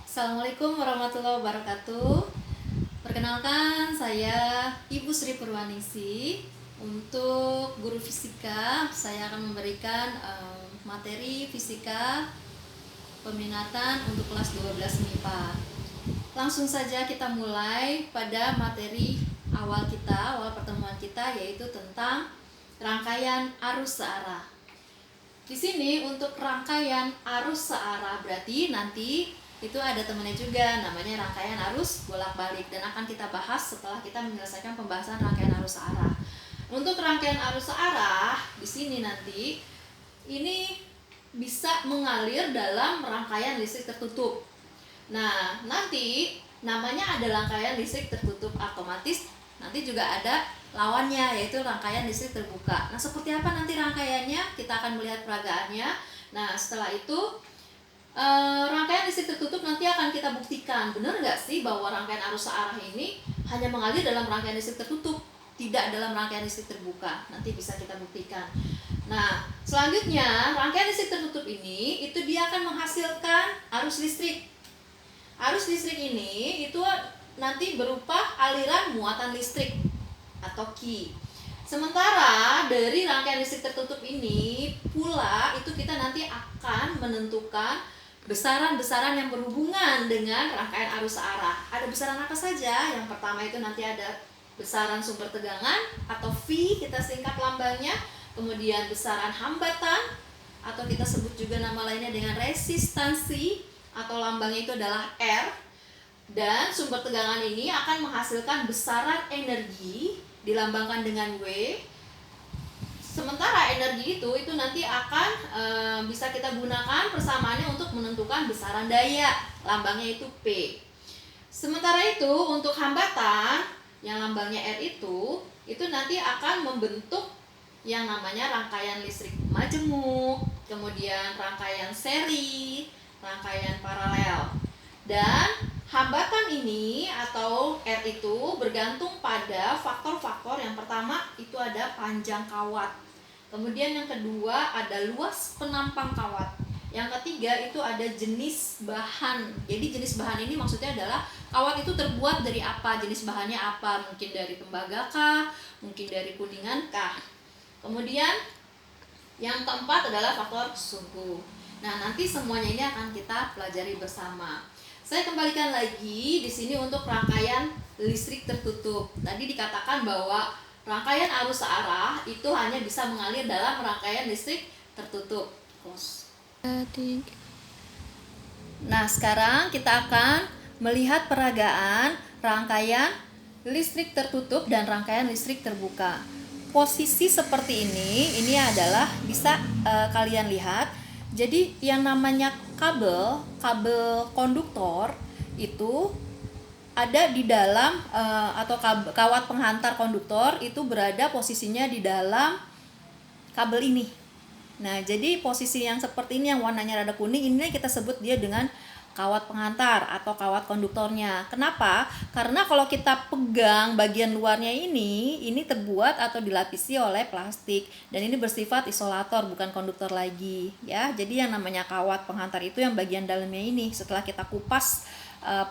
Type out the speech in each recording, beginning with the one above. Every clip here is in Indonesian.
Assalamualaikum warahmatullahi wabarakatuh. Perkenalkan, saya Ibu Sri Purwaningsi. Untuk guru fisika, saya akan memberikan materi fisika peminatan untuk kelas 12 MIPA. Langsung saja kita mulai pada materi awal pertemuan kita, yaitu tentang rangkaian arus searah. Di sini untuk rangkaian arus searah berarti nanti itu ada temannya juga, namanya rangkaian arus bolak-balik, dan akan kita bahas setelah kita menyelesaikan pembahasan rangkaian arus searah. Untuk rangkaian arus searah di sini nanti ini bisa mengalir dalam rangkaian listrik tertutup. Nah, nanti namanya ada rangkaian listrik tertutup otomatis, nanti juga ada lawannya, yaitu rangkaian listrik terbuka. Nah, seperti apa nanti rangkaiannya? Kita akan melihat peragaannya. Nah, setelah itu rangkaian listrik tertutup nanti akan kita buktikan, benar nggak sih bahwa rangkaian arus searah ini hanya mengalir dalam rangkaian listrik tertutup, tidak dalam rangkaian listrik terbuka. Nanti bisa kita buktikan. Nah, selanjutnya rangkaian listrik tertutup ini itu dia akan menghasilkan arus listrik. Arus listrik ini itu nanti berupa aliran muatan listrik atau Q. Sementara dari rangkaian listrik tertutup ini pula itu kita nanti akan menentukan besaran-besaran yang berhubungan dengan rangkaian arus searah. Ada besaran apa saja? Yang pertama itu nanti ada besaran sumber tegangan atau V, kita singkat lambangnya. Kemudian besaran hambatan atau kita sebut juga nama lainnya dengan resistansi atau lambangnya itu adalah R. Dan sumber tegangan ini akan menghasilkan besaran energi dilambangkan dengan W. Sementara energi itu nanti akan bisa kita gunakan persamaannya untuk menentukan besaran daya, lambangnya itu P. Sementara itu untuk hambatan yang lambangnya R itu nanti akan membentuk yang namanya rangkaian listrik majemuk, kemudian rangkaian seri, rangkaian paralel. Dan hambatan ini atau R itu bergantung pada faktor-faktor. Yang pertama itu ada panjang kawat. Kemudian yang kedua ada luas penampang kawat. Yang ketiga itu ada jenis bahan. Jadi jenis bahan ini maksudnya adalah kawat itu terbuat dari apa, jenis bahannya apa, mungkin dari tembaga kah, mungkin dari kuningan kah. Kemudian yang keempat adalah faktor suhu. Nah, nanti semuanya ini akan kita pelajari bersama. Saya kembalikan lagi di sini untuk rangkaian listrik tertutup. Tadi dikatakan bahwa rangkaian arus searah itu hanya bisa mengalir dalam rangkaian listrik tertutup. Nah, sekarang kita akan melihat peragaan rangkaian listrik tertutup dan rangkaian listrik terbuka. Posisi seperti ini adalah bisa kalian lihat. Jadi yang namanya kabel konduktor itu ada di dalam atau kawat penghantar konduktor itu berada posisinya di dalam kabel ini. Nah, jadi posisi yang seperti ini yang warnanya rada kuning ini kita sebut dia dengan kawat penghantar atau kawat konduktornya. Kenapa? Karena kalau kita pegang bagian luarnya ini terbuat atau dilapisi oleh plastik dan ini bersifat isolator bukan konduktor lagi ya. Jadi yang namanya kawat penghantar itu yang bagian dalamnya ini setelah kita kupas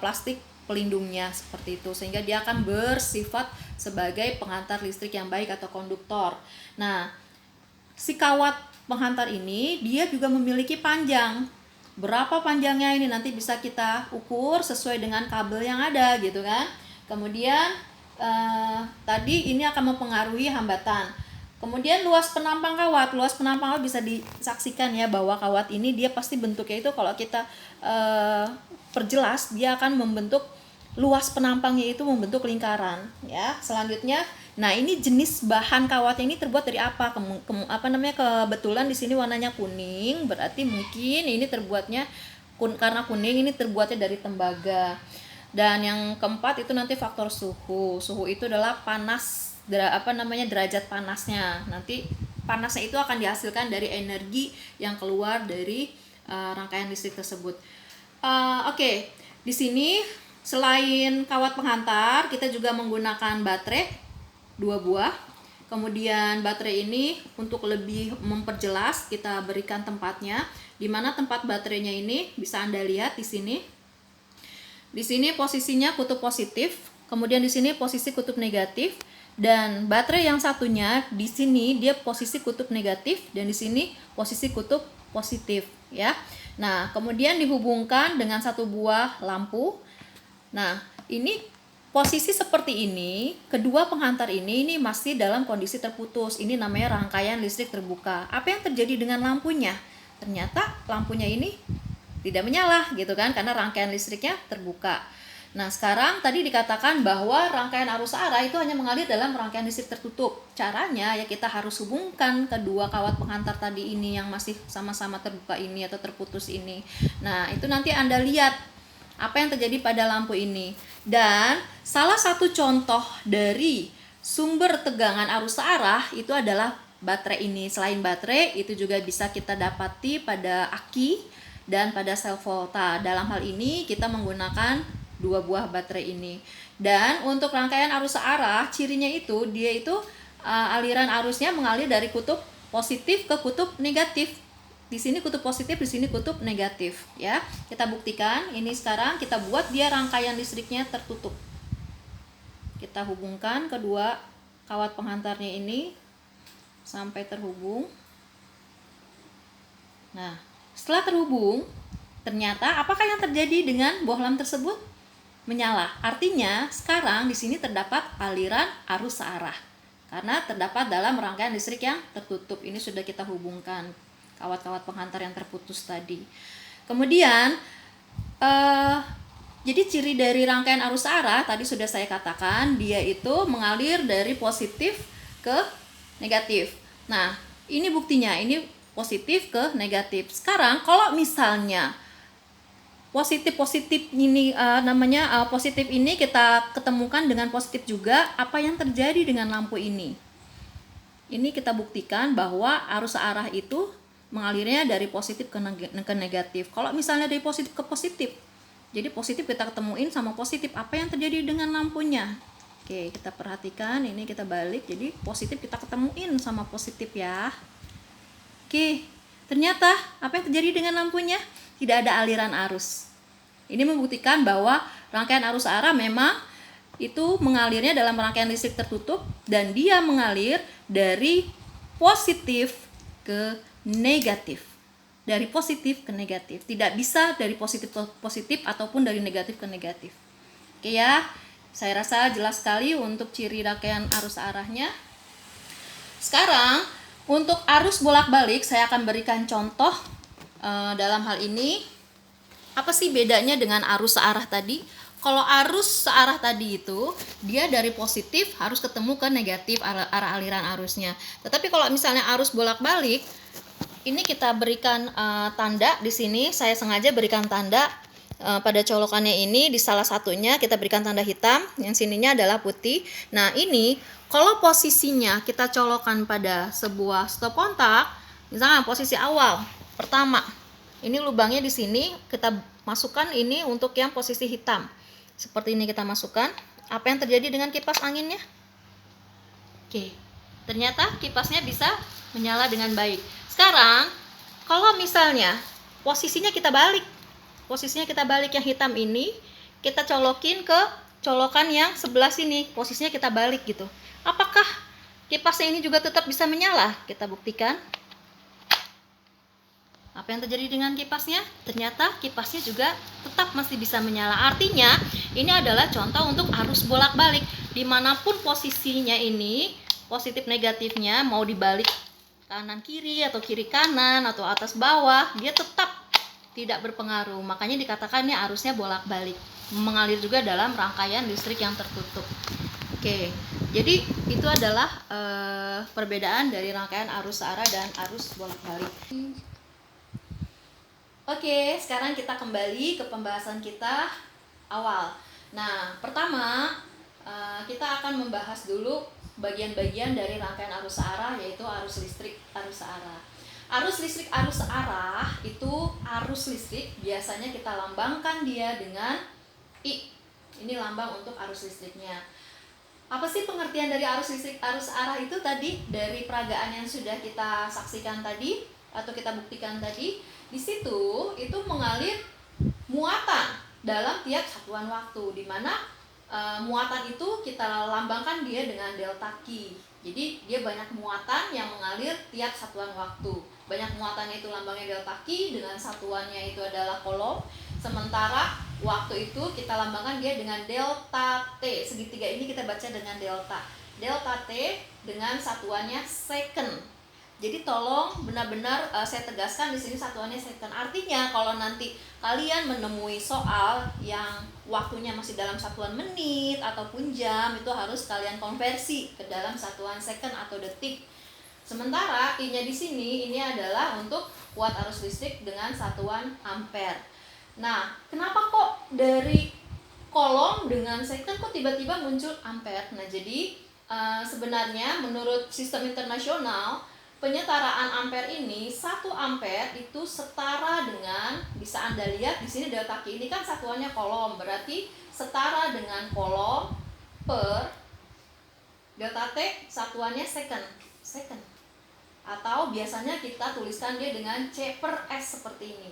plastik pelindungnya seperti itu sehingga dia akan bersifat sebagai penghantar listrik yang baik atau konduktor. Nah, si kawat penghantar ini dia juga memiliki panjang. Berapa panjangnya ini nanti bisa kita ukur sesuai dengan kabel yang ada gitu kan. Kemudian tadi ini akan mempengaruhi hambatan. Kemudian luas penampang kawat bisa disaksikan ya bahwa kawat ini dia pasti bentuknya itu kalau kita perjelas dia akan membentuk luas penampangnya itu membentuk lingkaran ya. Selanjutnya, nah ini jenis bahan kawatnya ini terbuat dari apa? Kebetulan di sini warnanya kuning, berarti mungkin ini terbuatnya karena kuning ini terbuatnya dari tembaga. Dan yang keempat itu nanti faktor suhu. Suhu itu adalah derajat panasnya. Nanti panasnya itu akan dihasilkan dari energi yang keluar dari rangkaian listrik tersebut. Oke. Di sini selain kawat penghantar, kita juga menggunakan baterai 2 buah. Kemudian baterai ini untuk lebih memperjelas kita berikan tempatnya. Di mana tempat baterainya ini bisa Anda lihat di sini. Di sini posisinya kutub positif, kemudian di sini posisi kutub negatif, dan baterai yang satunya di sini dia posisi kutub negatif dan di sini posisi kutub positif ya. Nah, kemudian dihubungkan dengan satu buah lampu. Nah, ini posisi seperti ini, kedua penghantar ini masih dalam kondisi terputus. Ini namanya rangkaian listrik terbuka. Apa yang terjadi dengan lampunya? Ternyata lampunya ini tidak menyala gitu kan, karena rangkaian listriknya terbuka. Nah, sekarang tadi dikatakan bahwa rangkaian arus arah itu hanya mengalir dalam rangkaian listrik tertutup. Caranya ya kita harus hubungkan kedua kawat penghantar tadi ini yang masih sama-sama terbuka ini atau terputus ini. Nah, itu nanti Anda lihat apa yang terjadi pada lampu ini. Dan salah satu contoh dari sumber tegangan arus arah itu adalah baterai ini. Selain baterai, itu juga bisa kita dapati pada aki dan pada sel volta. Dalam hal ini kita menggunakan dua buah baterai ini. Dan untuk rangkaian arus arah, cirinya itu dia itu aliran arusnya mengalir dari kutub positif ke kutub negatif. Di sini kutub positif, di sini kutub negatif ya. Kita buktikan. Ini sekarang kita buat dia rangkaian listriknya tertutup. Kita hubungkan kedua kawat penghantarnya ini sampai terhubung. Nah, setelah terhubung, ternyata apakah yang terjadi dengan bohlam tersebut? Menyala. Artinya sekarang di sini terdapat aliran arus searah karena terdapat dalam rangkaian listrik yang tertutup. Ini sudah kita hubungkan kawat-kawat penghantar yang terputus tadi. Kemudian jadi ciri dari rangkaian arus arah tadi sudah saya katakan, dia itu mengalir dari positif ke negatif. Nah, ini buktinya, ini positif ke negatif. Sekarang kalau misalnya positif ini positif ini kita ketemukan dengan positif juga, apa yang terjadi dengan lampu ini? Ini kita buktikan bahwa arus arah itu mengalirnya dari positif ke negatif. Kalau misalnya dari positif ke positif, jadi positif kita ketemuin sama positif, apa yang terjadi dengan lampunya? Oke, kita perhatikan, ini kita balik, jadi positif kita ketemuin sama positif ya. Oke, ternyata apa yang terjadi dengan lampunya? Tidak ada aliran arus. Ini membuktikan bahwa rangkaian arus arah memang itu mengalirnya dalam rangkaian listrik tertutup dan dia mengalir dari positif ke negatif. Dari positif ke negatif. Tidak bisa dari positif ke positif ataupun dari negatif ke negatif. Oke ya, saya rasa jelas sekali untuk ciri rangkaian arus arahnya. Sekarang untuk arus bolak-balik saya akan berikan contoh dalam hal ini. Apa sih bedanya dengan arus searah tadi? Kalau arus searah tadi itu dia dari positif harus ketemu ke negatif arah aliran arusnya. Tetapi kalau misalnya arus bolak-balik, ini kita berikan tanda di sini. Saya sengaja berikan tanda pada colokannya ini. Di salah satunya kita berikan tanda hitam, yang sininya adalah putih. Nah, ini kalau posisinya kita colokan pada sebuah stop kontak, misalnya posisi awal pertama, ini lubangnya di sini, kita masukkan ini untuk yang posisi hitam. Seperti ini kita masukkan. Apa yang terjadi dengan kipas anginnya? Oke, ternyata kipasnya bisa menyala dengan baik. Sekarang, kalau misalnya posisinya kita balik yang hitam ini, kita colokin ke colokan yang sebelah sini, posisinya kita balik gitu. Apakah kipasnya ini juga tetap bisa menyala? Kita buktikan. Apa yang terjadi dengan kipasnya? Ternyata kipasnya juga tetap masih bisa menyala. Artinya ini adalah contoh untuk arus bolak-balik. Dimanapun posisinya ini, positif negatifnya mau dibalik kanan kiri atau kiri kanan atau atas bawah, dia tetap tidak berpengaruh. Makanya dikatakan ini arusnya bolak-balik, mengalir juga dalam rangkaian listrik yang tertutup. Oke, jadi itu adalah perbedaan dari rangkaian arus searah dan arus bolak-balik. Oke, sekarang kita kembali ke pembahasan kita awal. Nah, pertama kita akan membahas dulu bagian-bagian dari rangkaian arus searah, yaitu arus listrik arus searah. Arus listrik arus searah itu arus listrik biasanya kita lambangkan dia dengan I. Ini lambang untuk arus listriknya. Apa sih pengertian dari arus listrik arus arah itu tadi? Dari peragaan yang sudah kita saksikan tadi atau kita buktikan tadi, di situ itu mengalir muatan dalam tiap satuan waktu, di mana muatan itu kita lambangkan dia dengan delta Q. Jadi dia banyak muatan yang mengalir tiap satuan waktu. Banyak muatannya itu lambangnya delta Q, dengan satuannya itu adalah kolom. Sementara waktu itu kita lambangkan dia dengan delta T. Segitiga ini kita baca dengan delta. Delta T dengan satuannya second. Jadi tolong benar-benar saya tegaskan di sini satuannya second. Artinya kalau nanti kalian menemui soal yang waktunya masih dalam satuan menit ataupun jam, itu harus kalian konversi ke dalam satuan second atau detik. Sementara I-nya di sini ini adalah untuk watt arus listrik dengan satuan ampere. Nah, kenapa kok dari kolom dengan second kok tiba-tiba muncul ampere? Nah, jadi sebenarnya menurut sistem internasional, penyetaraan ampere ini 1 ampere itu setara dengan, bisa Anda lihat di sini delta Q ini kan satuannya kolom, berarti setara dengan kolom per delta T satuannya second. Atau biasanya kita tuliskan dia dengan C per S seperti ini.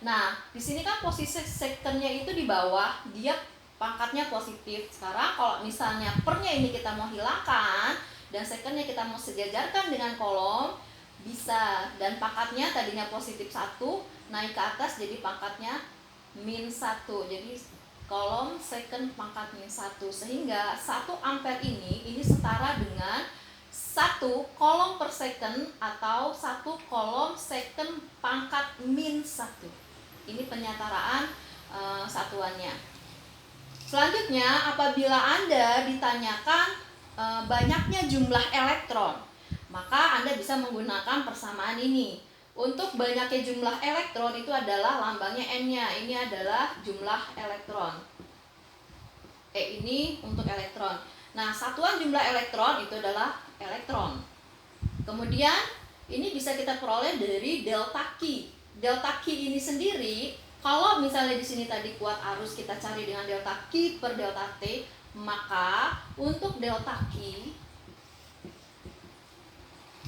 Nah, di sini kan posisi secondnya itu di bawah, dia pangkatnya positif. Sekarang kalau misalnya pernya ini kita mau hilangkan dan secondnya kita mau sejajarkan dengan kolom, bisa. Dan pangkatnya tadinya positif 1, naik ke atas jadi pangkatnya min 1. Jadi kolom second pangkat min 1. Sehingga 1 ampere ini setara dengan 1 kolom per second atau 1 kolom second pangkat min 1. Ini penyetaraan satuannya. Selanjutnya, apabila Anda ditanyakan banyaknya jumlah elektron, maka Anda bisa menggunakan persamaan ini. Untuk banyaknya jumlah elektron itu adalah lambangnya N-nya. Ini adalah jumlah elektron. Ini untuk elektron. Nah, satuan jumlah elektron itu adalah elektron. Kemudian ini bisa kita peroleh dari delta Q. Delta Q ini sendiri, kalau misalnya di sini tadi kuat arus kita cari dengan delta Q per delta T, maka untuk delta Q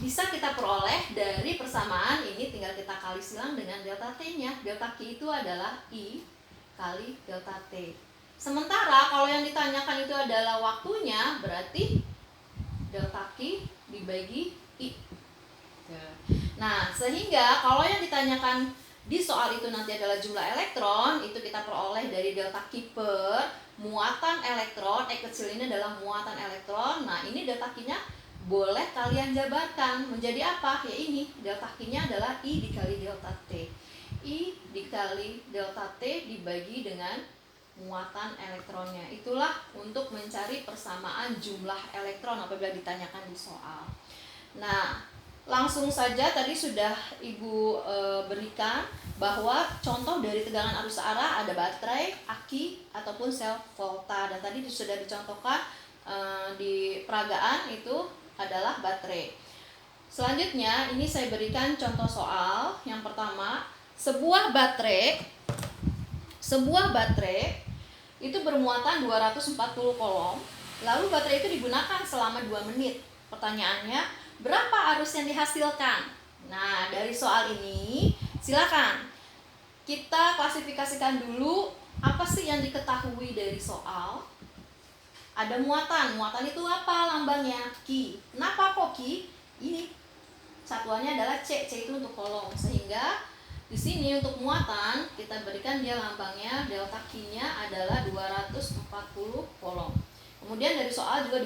bisa kita peroleh dari persamaan ini, tinggal kita kali silang dengan delta T-nya. Delta Q itu adalah I kali delta T. Sementara kalau yang ditanyakan itu adalah waktunya, berarti delta Q dibagi I. Nah, sehingga kalau yang ditanyakan di soal itu nanti adalah jumlah elektron, itu kita peroleh dari delta Q per muatan elektron. kecil ini adalah muatan elektron. Nah, ini delta Q-nya boleh kalian jabarkan menjadi apa? Ya ini, delta Q-nya adalah I dikali delta T. I dikali delta T dibagi dengan muatan elektronnya. Itulah untuk mencari persamaan jumlah elektron apabila ditanyakan di soal. Nah, langsung saja tadi sudah Ibu berikan bahwa contoh dari tegangan arus arah ada baterai, aki, ataupun sel volta. Dan tadi sudah dicontohkan di peragaan itu adalah baterai. Selanjutnya ini saya berikan contoh soal. Yang pertama, sebuah baterai itu bermuatan 240 kolom. Lalu baterai itu digunakan selama 2 menit. Pertanyaannya, berapa arus yang dihasilkan? Nah, dari soal ini silakan kita klasifikasikan dulu apa sih yang diketahui dari soal. Ada muatan itu apa lambangnya? Q. Kenapa kok Q? Ini satuannya adalah C itu untuk kolom. Sehingga di sini untuk muatan kita berikan dia lambangnya, delta Q-nya adalah 240 kolom. Kemudian dari soal juga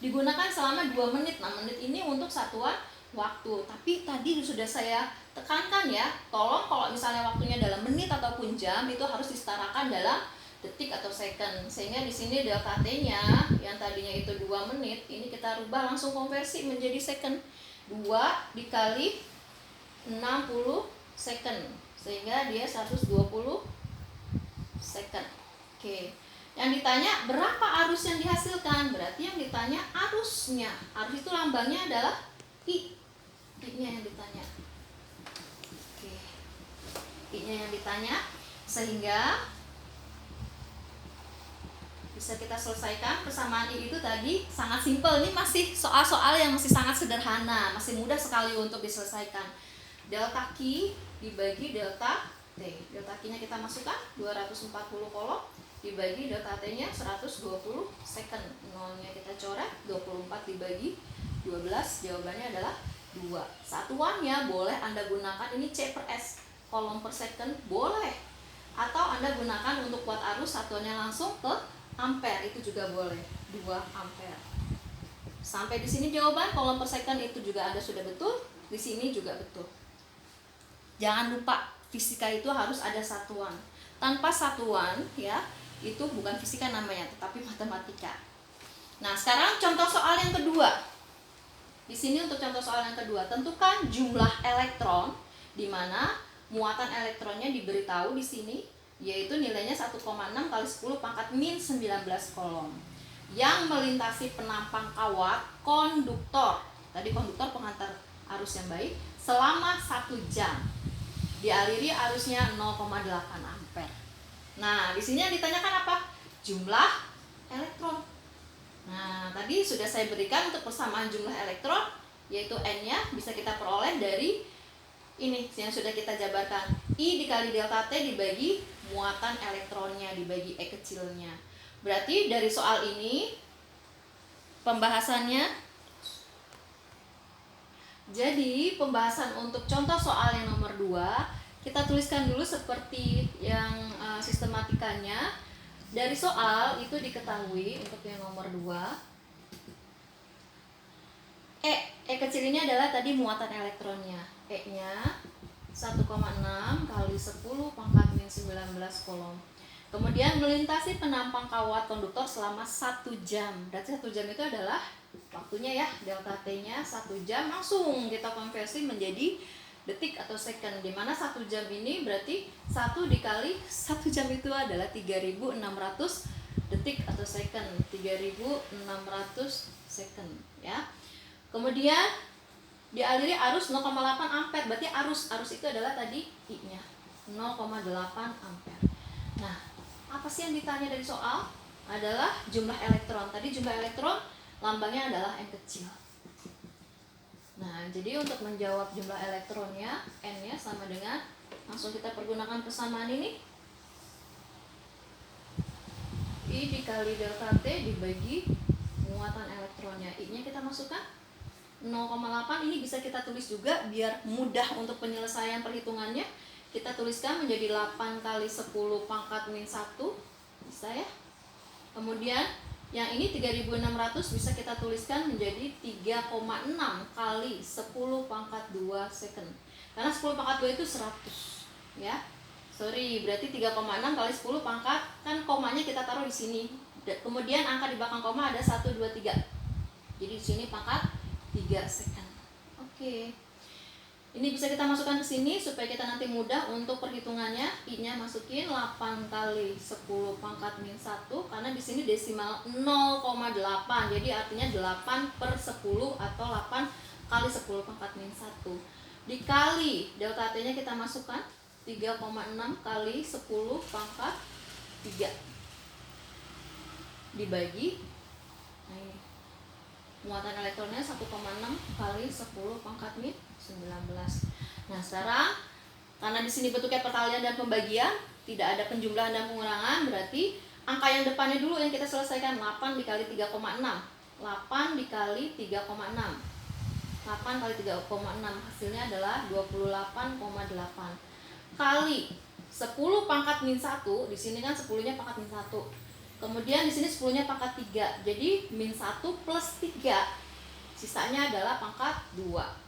digunakan selama 2 menit. Nah, menit ini untuk satuan waktu. Tapi tadi sudah saya tekankan ya, tolong kalau misalnya waktunya dalam menit ataupun jam itu harus disetarakan dalam detik atau second. Sehingga di sini delta T-nya yang tadinya itu 2 menit, ini kita rubah langsung konversi menjadi second. 2 dikali 60 second. Sehingga dia 120 second. Oke. Yang ditanya berapa arus yang dihasilkan? Berarti yang ditanya arusnya. Arus itu lambangnya adalah I. I-nya yang ditanya. Oke. I-nya yang ditanya. Sehingga bisa kita selesaikan persamaan I itu tadi sangat simpel. Ini masih soal-soal yang masih sangat sederhana, masih mudah sekali untuk diselesaikan. Delta Q dibagi delta T. Delta Q-nya kita masukkan 240 kolom dibagi delta T-nya 120 second. Nolnya kita coret, 24 dibagi 12, jawabannya adalah 2. Satuannya boleh Anda gunakan ini C per S, kolom per second boleh. Atau Anda gunakan untuk watt arus satuannya langsung ke ampere, itu juga boleh, 2 ampere. Sampai di sini jawaban kolom per second itu juga Anda sudah betul, di sini juga betul. Jangan lupa fisika itu harus ada satuan. Tanpa satuan ya, itu bukan fisika namanya, tetapi matematika. Nah, sekarang contoh soal yang kedua. Di sini untuk contoh soal yang kedua, tentukan jumlah elektron di mana muatan elektronnya diberitahu di sini yaitu nilainya 1,6 kali 10 pangkat min 19 kolom yang melintasi penampang kawat konduktor. Tadi konduktor pengantar arus yang baik selama 1 jam. Dialiri arusnya 0,8 ampere. Nah, di sini yang ditanyakan apa? Jumlah elektron. Nah, tadi sudah saya berikan untuk persamaan jumlah elektron, yaitu N-nya bisa kita peroleh dari ini yang sudah kita jabarkan. I dikali delta T dibagi muatan elektronnya dibagi E kecilnya. Berarti dari soal ini pembahasannya, jadi pembahasan untuk contoh soal yang nomor 2 kita tuliskan dulu seperti yang sistematikanya. Dari soal itu diketahui untuk yang nomor 2 E kecil ini adalah tadi muatan elektronnya. E-nya 1,6 kali 10 pangkat min 19 kolom. Kemudian melintasi penampang kawat konduktor selama 1 jam. Berarti 1 jam itu adalah waktunya ya. Delta T-nya 1 jam, langsung kita konversi menjadi detik atau second, dimana 1 jam ini berarti 1 dikali 1 jam itu adalah 3600 detik atau second, 3600 second ya. Kemudian dialiri arus 0,8 ampere, berarti arus itu adalah tadi I-nya 0,8 ampere. Nah, apa sih yang ditanya dari soal? Adalah jumlah elektron. Tadi jumlah elektron lambangnya adalah N kecil. Nah, jadi untuk menjawab jumlah elektronnya, N-nya sama dengan, langsung kita pergunakan persamaan ini. I dikali delta T dibagi muatan elektronnya. I-nya kita masukkan 0,8, ini bisa kita tulis juga biar mudah untuk penyelesaian perhitungannya. Kita tuliskan menjadi 8 kali 10 pangkat min 1, bisa ya. Kemudian yang ini 3600 bisa kita tuliskan menjadi 3,6 kali 10 pangkat 2 second. Karena 10 pangkat 2 itu 100 ya. Sorry, berarti 3,6 kali 10 pangkat, kan komanya kita taruh di sini. Kemudian angka di belakang koma ada 1, 2, 3. Jadi di sini pangkat 3 second. Oke. Ini bisa kita masukkan ke sini supaya kita nanti mudah untuk perhitungannya. I-nya masukin 8 kali 10 pangkat min 1, karena di sini desimal 0,8. Jadi artinya 8 per 10 atau 8 kali 10 pangkat min 1. Dikali delta T-nya kita masukkan 3,6 kali 10 pangkat 3 dibagi, nah ini muatan elektronnya 1,6 kali 10 pangkat min 19. Nah, sekarang karena di sini bentuknya perkalian dan pembagian, tidak ada penjumlahan dan pengurangan, berarti angka yang depannya dulu yang kita selesaikan. 8 dikali 3,6. 8 dikali 3,6. 8 kali 3,6 hasilnya adalah 28,8 kali 10 pangkat min 1. Di sini kan 10-nya pangkat min 1. Kemudian di sini 10-nya pangkat 3. Jadi min 1 plus 3. Sisanya adalah pangkat 2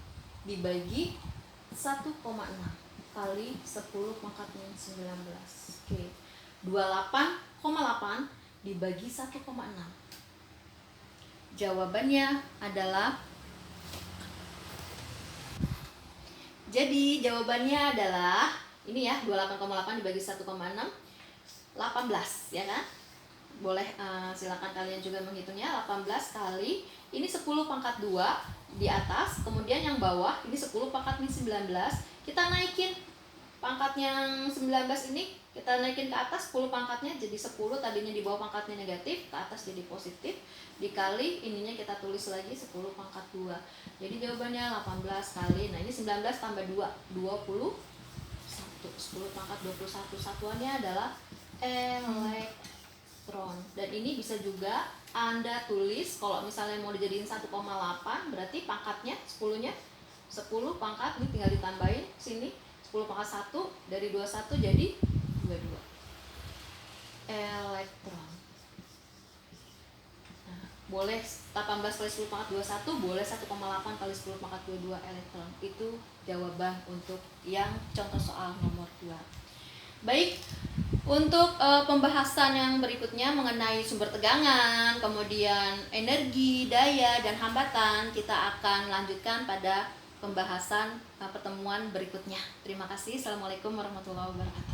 dibagi 1,6 kali 10 pangkat min 19. Oke. 28,8 dibagi 1,6. Jawabannya adalah, jadi jawabannya adalah ini ya, 28,8 dibagi 1,6, 18 ya kan? Boleh silakan kalian juga menghitungnya. 18 kali ini 10 pangkat 2 di atas, kemudian yang bawah ini 10 pangkat min 19. Kita naikin pangkat yang 19 ini, kita naikin ke atas 10 pangkatnya jadi 10, tadinya di bawah pangkatnya negatif, ke atas jadi positif, dikali ininya kita tulis lagi 10 pangkat 2. Jadi jawabannya 18 kali, nah ini 19 tambah 2, 21. 10 pangkat 21 satuannya adalah elektron. Dan ini bisa juga Anda tulis kalau misalnya mau dijadiin 1,8, berarti pangkatnya 10-nya 10 pangkat, ini tinggal ditambahin sini 10 pangkat 1 dari 21 jadi 22 elektron. Nah, boleh 18 kali 10 pangkat 21, boleh 1,8 kali 10 pangkat 22 elektron. Itu jawaban untuk yang contoh soal nomor 2. Baik, untuk pembahasan yang berikutnya mengenai sumber tegangan, kemudian energi, daya, dan hambatan, kita akan lanjutkan pada pembahasan pertemuan berikutnya. Terima kasih. Assalamualaikum warahmatullahi wabarakatuh.